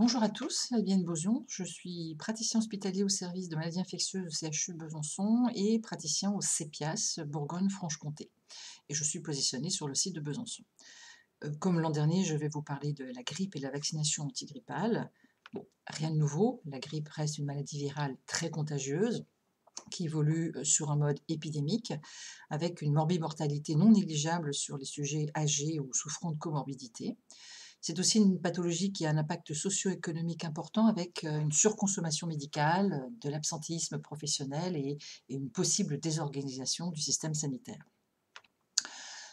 Bonjour à tous, Fabienne Bozion. Je suis praticien hospitalier au service de maladies infectieuses au CHU Besançon et praticien au CEPIAS Bourgogne-Franche-Comté. Et je suis positionnée sur le site de Besançon. Comme l'an dernier, je vais vous parler de la grippe et de la vaccination antigrippale. Bon, rien de nouveau, la grippe reste une maladie virale très contagieuse qui évolue sur un mode épidémique avec une morbimortalité non négligeable sur les sujets âgés ou souffrant de comorbidité. C'est aussi une pathologie qui a un impact socio-économique important avec une surconsommation médicale, de l'absentéisme professionnel et une possible désorganisation du système sanitaire.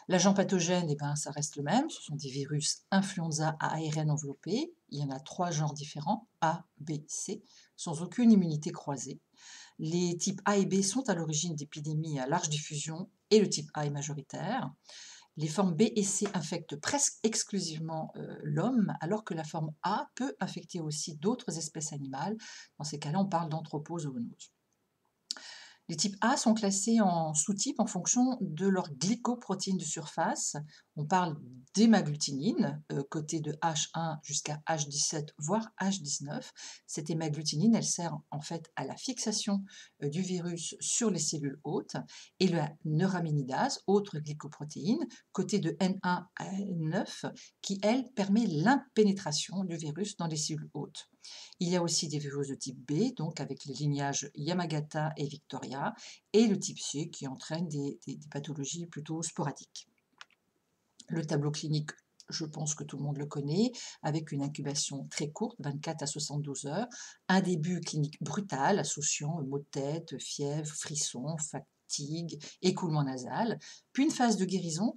L'agent pathogène, eh ben, ça reste le même, ce sont des virus influenza à ARN enveloppé. Il y en a 3 genres différents, A, B, C, sans aucune immunité croisée. Les types A et B sont à l'origine d'épidémies à large diffusion et le type A est majoritaire. Les formes B et C infectent presque exclusivement l'homme, alors que la forme A peut infecter aussi d'autres espèces animales. Dans ces cas-là, on parle d'anthropozoonose. Les types A sont classés en sous-types en fonction de leur glycoprotéine de surface. On parle d'hémagglutinine, codée de H1 jusqu'à H17, voire H19. Cette hémagglutinine, elle sert en fait à la fixation du virus sur les cellules hôtes. Et la neuraminidase, autre glycoprotéine, codée de N1 à N9, qui, elle, permet l'impénétration du virus dans les cellules hôtes. Il y a aussi des virus de type B, donc avec les lignages Yamagata et Victoria, et le type C qui entraîne des pathologies plutôt sporadiques. Le tableau clinique, je pense que tout le monde le connaît, avec une incubation très courte, 24 à 72 heures, un début clinique brutal associant maux de tête, fièvre, frissons, fatigue, écoulement nasal, puis une phase de guérison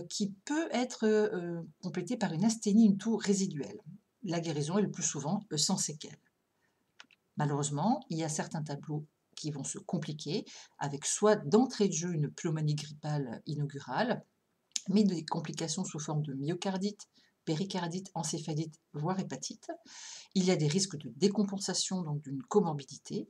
qui peut être complétée par une asthénie, une toux résiduelle. La guérison est le plus souvent sans séquelles. Malheureusement, il y a certains tableaux qui vont se compliquer, avec soit d'entrée de jeu une pneumonie grippale inaugurale, mais des complications sous forme de myocardite, péricardite, encéphalite, voire hépatite. Il y a des risques de décompensation, donc d'une comorbidité,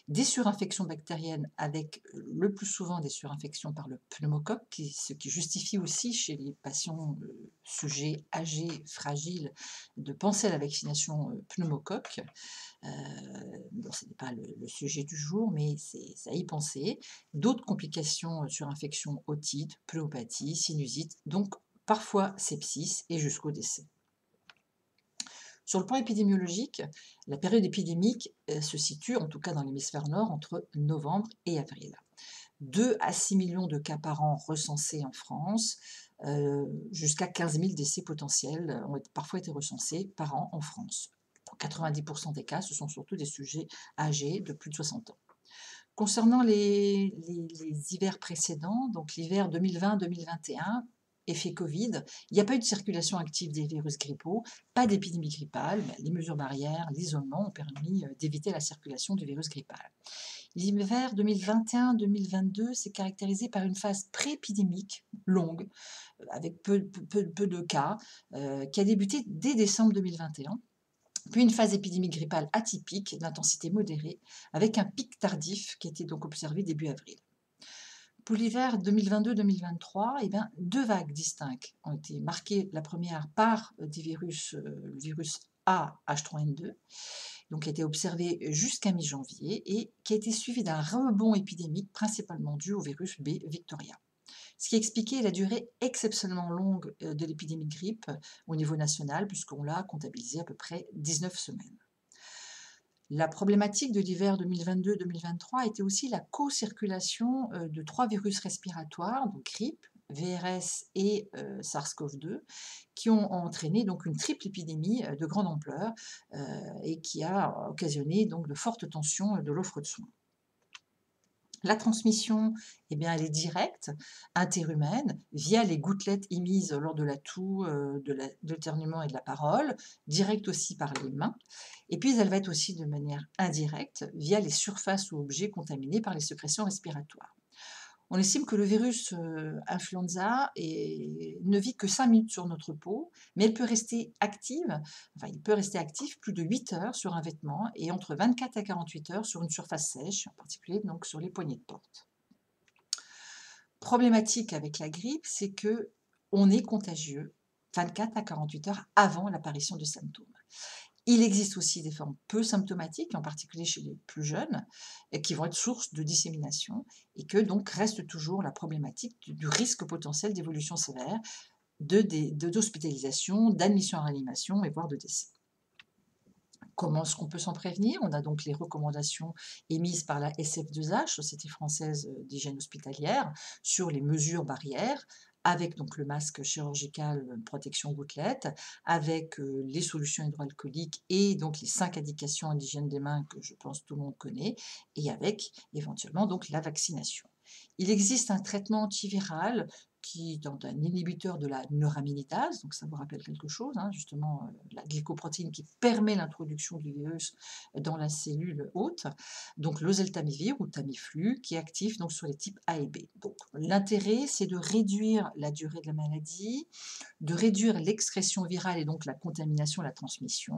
des surinfections bactériennes avec le plus souvent des surinfections par le pneumocoque, ce qui justifie aussi chez les patients sujets âgés, fragiles, de penser à la vaccination pneumocoque. Bon, ce n'est pas le sujet du jour, mais c'est à y penser. D'autres complications sur infection, otite, pneumopathie, sinusite, donc parfois sepsis et jusqu'au décès. Sur le plan épidémiologique, la période épidémique se situe, en tout cas dans l'hémisphère nord, entre novembre et avril. 2 à 6 millions de cas par an recensés en France, jusqu'à 15 000 décès potentiels ont parfois été recensés par an en France. Dans 90% des cas, ce sont surtout des sujets âgés de plus de 60 ans. Concernant les hivers précédents, donc l'hiver 2020-2021, effet Covid, il n'y a pas eu de circulation active des virus grippaux, pas d'épidémie grippale, mais les mesures barrières, l'isolement ont permis d'éviter la circulation du virus grippal. L'hiver 2021-2022 s'est caractérisé par une phase pré-épidémique longue, avec peu de cas, qui a débuté dès décembre 2021, puis une phase épidémique grippale atypique d'intensité modérée, avec un pic tardif qui était donc observé début avril. Pour l'hiver 2022-2023, eh bien, 2 vagues distinctes ont été marquées. La première par le virus A H3N2, donc qui a été observé jusqu'à mi-janvier et qui a été suivi d'un rebond épidémique principalement dû au virus B Victoria. Ce qui expliquait la durée exceptionnellement longue de l'épidémie de grippe au niveau national, puisqu'on l'a comptabilisé à peu près 19 semaines. La problématique de l'hiver 2022-2023 était aussi la co-circulation de 3 virus respiratoires, donc grippe, VRS et SARS-CoV-2, qui ont entraîné donc une triple épidémie de grande ampleur et qui a occasionné donc de fortes tensions de l'offre de soins. La transmission, eh bien, elle est directe, interhumaine, via les gouttelettes émises lors de la toux, de l'éternuement et de la parole, directe aussi par les mains. Et puis, elle va être aussi de manière indirecte, via les surfaces ou objets contaminés par les sécrétions respiratoires. On estime que le virus influenza ne vit que 5 minutes sur notre peau, mais il peut rester actif plus de 8 heures sur un vêtement et entre 24 à 48 heures sur une surface sèche, en particulier donc sur les poignées de porte. Problématique avec la grippe, c'est que on est contagieux 24 à 48 heures avant l'apparition de symptômes. Il existe aussi des formes peu symptomatiques, en particulier chez les plus jeunes, et qui vont être source de dissémination et que donc reste toujours la problématique du risque potentiel d'évolution sévère, d'hospitalisation, d'admission en réanimation et voire de décès. Comment est-ce qu'on peut s'en prévenir? On a donc les recommandations émises par la SF2H, Société française d'hygiène hospitalière, sur les mesures barrières, avec donc le masque chirurgical protection gouttelette, avec les solutions hydroalcooliques et donc les 5 indications d'hygiène des mains que je pense tout le monde connaît, et avec éventuellement donc la vaccination. Il existe un traitement antiviral qui est un inhibiteur de la neuraminidase, donc ça vous rappelle quelque chose, hein, justement, la glycoprotéine qui permet l'introduction du virus dans la cellule hôte, donc l'oseltamivir ou Tamiflu qui est actif donc sur les types A et B. Donc l'intérêt, c'est de réduire la durée de la maladie, de réduire l'excrétion virale et donc la contamination, la transmission,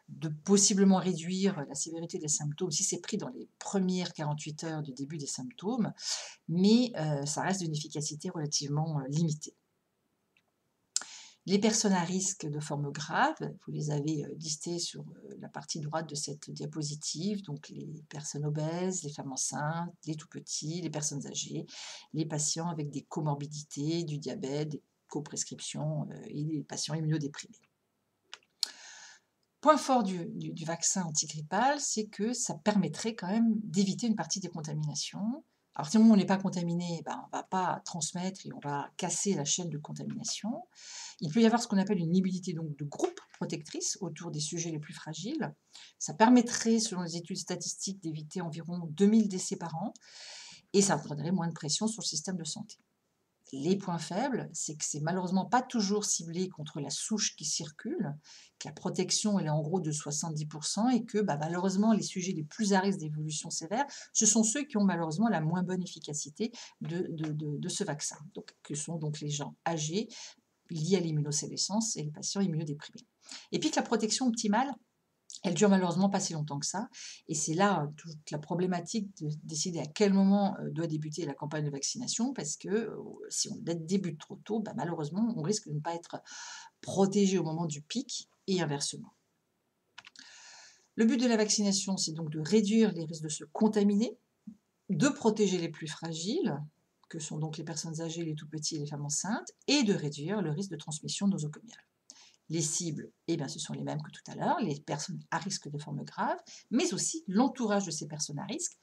de possiblement réduire la sévérité des symptômes si c'est pris dans les premières 48 heures du début des symptômes, mais ça reste d'une efficacité relativement limitée. Les personnes à risque de forme grave, vous les avez listées sur la partie droite de cette diapositive, donc les personnes obèses, les femmes enceintes, les tout-petits, les personnes âgées, les patients avec des comorbidités, du diabète, des coprescriptions et les patients immunodéprimés. Point fort du vaccin antigrippal, c'est que ça permettrait quand même d'éviter une partie des contaminations. Alors, si on n'est pas contaminé, ben, on ne va pas transmettre et on va casser la chaîne de contamination. Il peut y avoir ce qu'on appelle une immunité donc, de groupe protectrice autour des sujets les plus fragiles. Ça permettrait, selon les études statistiques, d'éviter environ 2000 décès par an et ça entraînerait moins de pression sur le système de santé. Les points faibles, c'est que c'est malheureusement pas toujours ciblé contre la souche qui circule, que la protection elle est en gros de 70% et que bah, malheureusement les sujets les plus à risque d'évolution sévère, ce sont ceux qui ont malheureusement la moins bonne efficacité de ce vaccin, donc, que sont donc les gens âgés liés à l'immunosénescence et les patients immunodéprimés. Et puis que la protection optimale, elle dure malheureusement pas si longtemps que ça et c'est là, toute la problématique de décider à quel moment, doit débuter la campagne de vaccination parce que, si on débute trop tôt, bah, malheureusement, on risque de ne pas être protégé au moment du pic et inversement. Le but de la vaccination, c'est donc de réduire les risques de se contaminer, de protéger les plus fragiles, que sont donc les personnes âgées, les tout-petits et les femmes enceintes et de réduire le risque de transmission nosocomiale. Les cibles, eh bien, ce sont les mêmes que tout à l'heure, les personnes à risque de forme grave, mais aussi l'entourage de ces personnes à risque,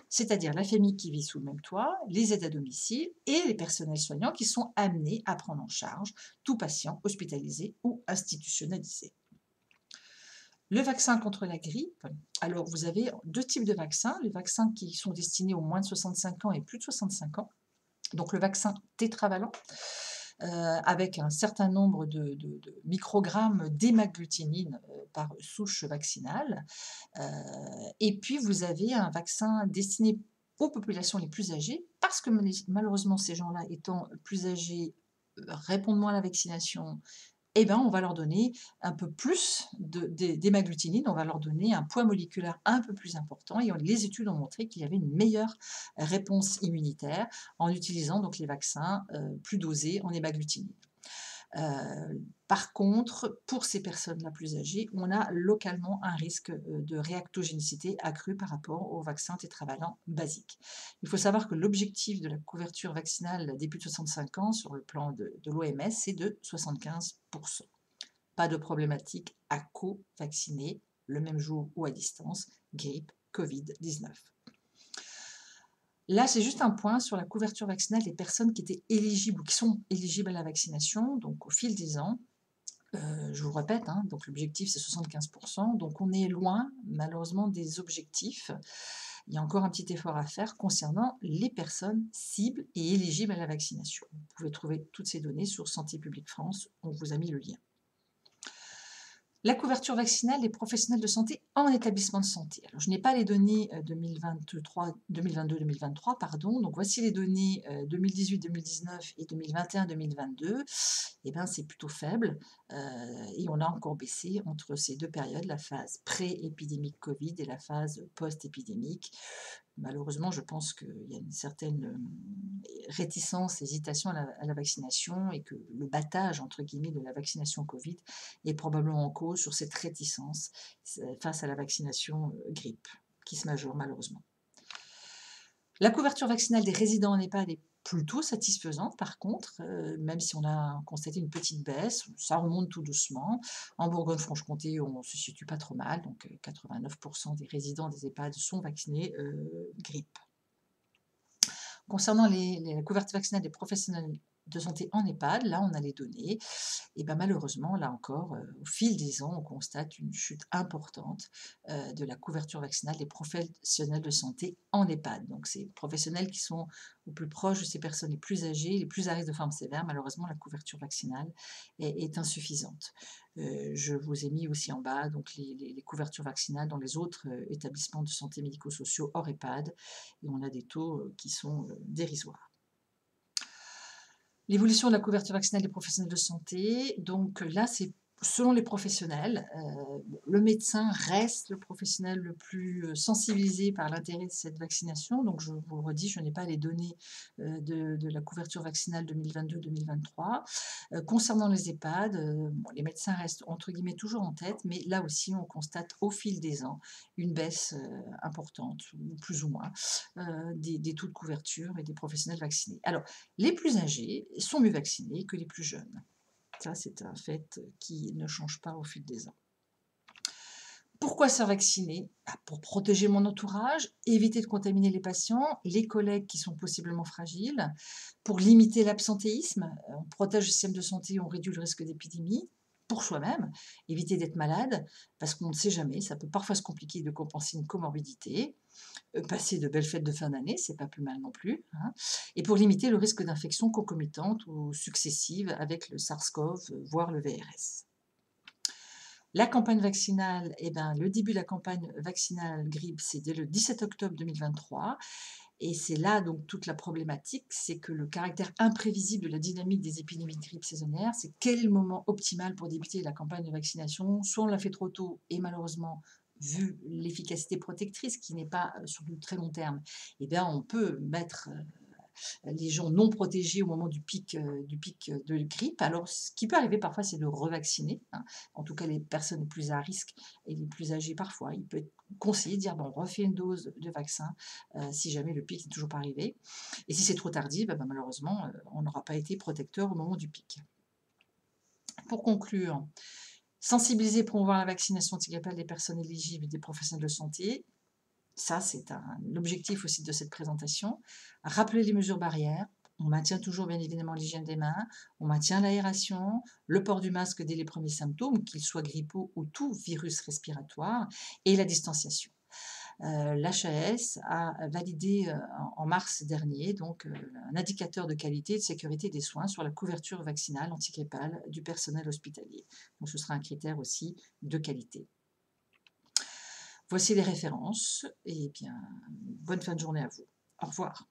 c'est-à-dire la famille qui vit sous le même toit, les aides à domicile et les personnels soignants qui sont amenés à prendre en charge tout patient hospitalisé ou institutionnalisé. Le vaccin contre la grippe, alors vous avez deux types de vaccins, les vaccins qui sont destinés aux moins de 65 ans et plus de 65 ans, donc le vaccin tétravalent, avec un certain nombre de microgrammes d'hémagglutinine par souche vaccinale. Et puis vous avez un vaccin destiné aux populations les plus âgées, parce que malheureusement ces gens-là étant plus âgés, répondent moins à la vaccination, eh ben, on va leur donner un peu plus d'hémagglutinine, on va leur donner un poids moléculaire un peu plus important et les études ont montré qu'il y avait une meilleure réponse immunitaire en utilisant donc les vaccins plus dosés en hémagglutinine. Par contre, pour ces personnes-là plus âgées, on a localement un risque de réactogénicité accru par rapport au vaccin tétravalent basique. Il faut savoir que l'objectif de la couverture vaccinale des plus de 65 ans sur le plan de l'OMS, c'est de 75%. Pas de problématique à co-vacciner le même jour ou à distance, grippe, Covid-19. Là, c'est juste un point sur la couverture vaccinale des personnes qui étaient éligibles ou qui sont éligibles à la vaccination, donc au fil des ans. Je vous répète, hein, donc l'objectif c'est 75%, donc on est loin malheureusement des objectifs. Il y a encore un petit effort à faire concernant les personnes cibles et éligibles à la vaccination. Vous pouvez trouver toutes ces données sur Santé publique France, on vous a mis le lien. La couverture vaccinale des professionnels de santé en établissement de santé. Alors, je n'ai pas les données 2022-2023, pardon. Donc, voici les données 2018-2019 et 2021-2022. Eh bien, c'est plutôt faible et on a encore baissé entre ces deux périodes, la phase pré-épidémique Covid et la phase post-épidémique. Malheureusement, je pense qu'il y a une certaine, réticence, hésitation à la vaccination et que le «battage» entre guillemets de la vaccination Covid est probablement en cause sur cette réticence face à la vaccination, grippe, qui se majore malheureusement. La couverture vaccinale des résidents en EHPAD est plutôt satisfaisante par contre, même si on a constaté une petite baisse, ça remonte tout doucement. En Bourgogne-Franche-Comté, on se situe pas trop mal, donc 89 des résidents des EHPAD sont vaccinés, grippe. Concernant la couverture vaccinale des professionnels de santé en EHPAD, là, on a les données et ben, malheureusement, là encore, au fil des ans, on constate une chute importante, de la couverture vaccinale des professionnels de santé en EHPAD. Donc ces professionnels qui sont au plus proche de ces personnes les plus âgées, les plus à risque de formes sévères, malheureusement, la couverture vaccinale est insuffisante. Je vous ai mis aussi en bas donc les couvertures vaccinales dans les autres, établissements de santé médico-sociaux hors EHPAD et on a des taux, qui sont, dérisoires. L'évolution de la couverture vaccinale des professionnels de santé, donc là, c'est selon les professionnels. Bon, le médecin reste le professionnel le plus, sensibilisé par l'intérêt de cette vaccination. Donc je vous le redis, je n'ai pas les données, de la couverture vaccinale 2022-2023. Concernant les EHPAD, bon, les médecins restent entre guillemets «toujours en tête», mais là aussi on constate au fil des ans une baisse, importante ou plus ou moins, des taux de couverture et des professionnels vaccinés. Alors les plus âgés sont mieux vaccinés que les plus jeunes. Ça, c'est un fait qui ne change pas au fil des ans. Pourquoi se faire vacciner? Bah, pour protéger mon entourage, éviter de contaminer les patients, les collègues qui sont possiblement fragiles, pour limiter l'absentéisme, on protège le système de santé, on réduit le risque d'épidémie, pour soi-même, éviter d'être malade, parce qu'on ne sait jamais, ça peut parfois se compliquer de compenser une comorbidité, passer de belles fêtes de fin d'année, c'est pas plus mal non plus, hein, et pour limiter le risque d'infection concomitante ou successive avec le SARS-CoV, voire le VRS. La campagne vaccinale, eh ben, le début de la campagne vaccinale grippe, c'est dès le 17 octobre 2023 et c'est là donc toute la problématique, c'est que le caractère imprévisible de la dynamique des épidémies de grippe saisonnière, c'est quel est le moment optimal pour débuter la campagne de vaccination? Soit on l'a fait trop tôt et malheureusement, vu l'efficacité protectrice qui n'est pas, sur du très long terme, eh bien on peut mettre, les gens non protégés au moment du pic de grippe. Alors, ce qui peut arriver parfois, c'est de revacciner, hein. En tout cas, les personnes les plus à risque et les plus âgées parfois. Il peut être conseillé de dire bon, on refait une dose de vaccin si jamais le pic n'est toujours pas arrivé. Et si c'est trop tardif, bah, malheureusement, on n'aura pas été protecteur au moment du pic. Pour conclure, sensibiliser et promouvoir la vaccination antigrippale des personnes éligibles et des professionnels de santé, ça, c'est l'objectif aussi de cette présentation. Rappeler les mesures barrières. On maintient toujours bien évidemment l'hygiène des mains, on maintient l'aération, le port du masque dès les premiers symptômes, qu'ils soient grippaux ou tout virus respiratoire, et la distanciation. L'HAS a validé en mars dernier donc, un indicateur de qualité et de sécurité des soins sur la couverture vaccinale antigrippale du personnel hospitalier. Donc ce sera un critère aussi de qualité. Voici les références et bien, bonne fin de journée à vous. Au revoir.